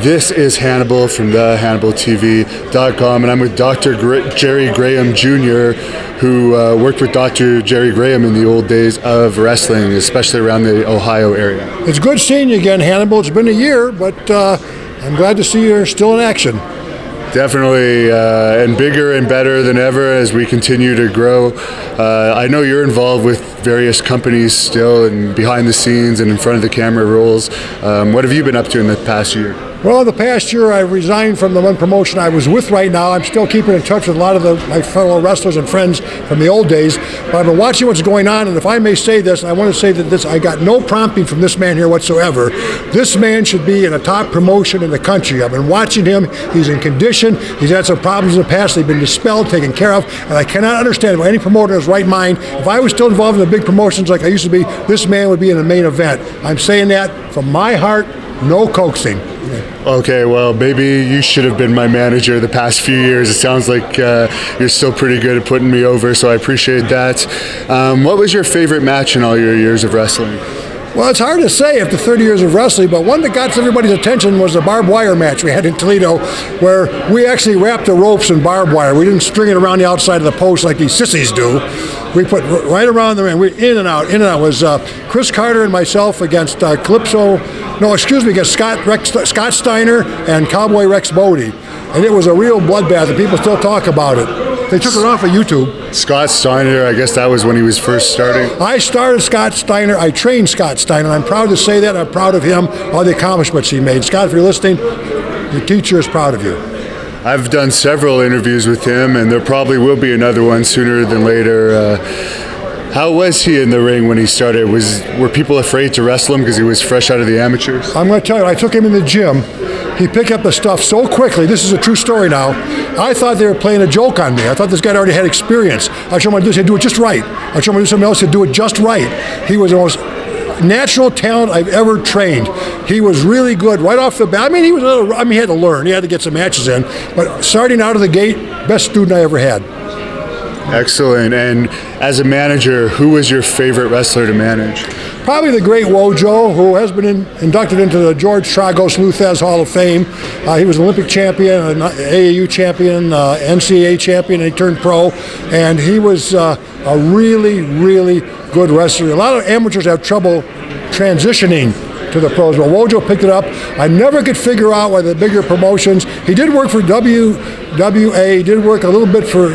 This is Hannibal from the HannibalTV.com, and I'm with Dr. Jerry Graham Jr., who worked with Dr. Jerry Graham in the old days of wrestling, especially around the Ohio area. It's good seeing you again, Hannibal. It's been a year, but I'm glad to see you're still in action. Definitely, and bigger and better than ever as we continue to grow. I know you're involved with various companies still, and behind the scenes and in front of the camera roles. What have you been up to in the past year? Well, the past year I resigned from the one promotion I was with right now. I'm still keeping in touch with a lot of my fellow wrestlers and friends from the old days. But I've been watching what's going on, and if I may say this, I want to say that I got no prompting from this man here whatsoever. This man should be in a top promotion in the country. I've been watching him. He's in condition. He's had some problems in the past. They've been dispelled, taken care of, and I cannot understand why any promoter in his right mind, if I was still involved in the big promotions like I used to be, this man would be in the main event. I'm saying that from my heart, no coaxing. Okay, well, maybe you should have been my manager the past few years. It sounds like you're still pretty good at putting me over, so I appreciate that. What was your favorite match in all your years of wrestling? Well, it's hard to say after 30 years of wrestling, but one that got everybody's attention was the barbed wire match we had in Toledo, where we actually wrapped the ropes in barbed wire. We didn't string it around the outside of the post like these sissies do. We put right around the ring. We in and out. It was Chris Carter and myself against against Scott Steiner and Cowboy Rex Bodie. And it was a real bloodbath, and people still talk about it. They took it off of YouTube. Scott Steiner, I guess that was when he was first starting. I started Scott Steiner. I trained Scott Steiner. I'm proud to say that. I'm proud of him, all the accomplishments he made. Scott, if you're listening, your teacher is proud of you. I've done several interviews with him, and there probably will be another one sooner than later. How was he in the ring when he started? Were people afraid to wrestle him because he was fresh out of the amateurs? I'm going to tell you, I took him in the gym. He picked up the stuff so quickly. This is a true story now. I thought they were playing a joke on me. I thought this guy already had experience. I showed him how to do this, he'd do it just right. I showed him how to do something else, he'd do it just right. He was the most natural talent I've ever trained. He was really good right off the bat. I mean, he had to learn. He had to get some matches in. But starting out of the gate, best student I ever had. Excellent. And as a manager, who was your favorite wrestler to manage? Probably the great Wojo, who has been inducted into the George Tragos Luthez Hall of Fame. He was an Olympic champion, an AAU champion, NCAA champion, and he turned pro. And he was a really, really good wrestler. A lot of amateurs have trouble transitioning to the pros, but Wojo picked it up. I never could figure out why the bigger promotions. He did work for WWA, he did work a little bit for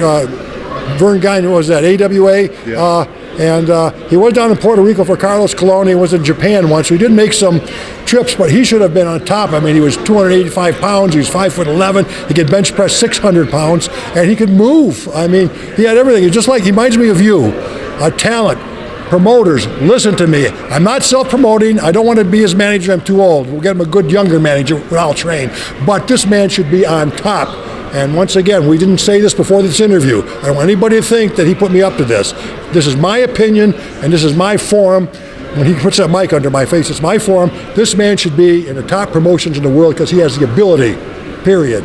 Vern Guy, what was that, AWA? Yeah. And he was down in Puerto Rico for Carlos Colon. He was in Japan once. So he did make some trips, but he should have been on top. I mean, he was 285 pounds. He was 5'11". He could bench press 600 pounds, and he could move. I mean, he had everything. It's just like, he reminds me of you, a talent. Promoters, listen to me. I'm not self-promoting. I don't want to be his manager. I'm too old. We'll get him a good younger manager when I'll train. But this man should be on top. And once again, we didn't say this before this interview. I don't want anybody to think that he put me up to this. This is my opinion, and this is my forum. When he puts that mic under my face, it's my forum. This man should be in the top promotions in the world because he has the ability, period.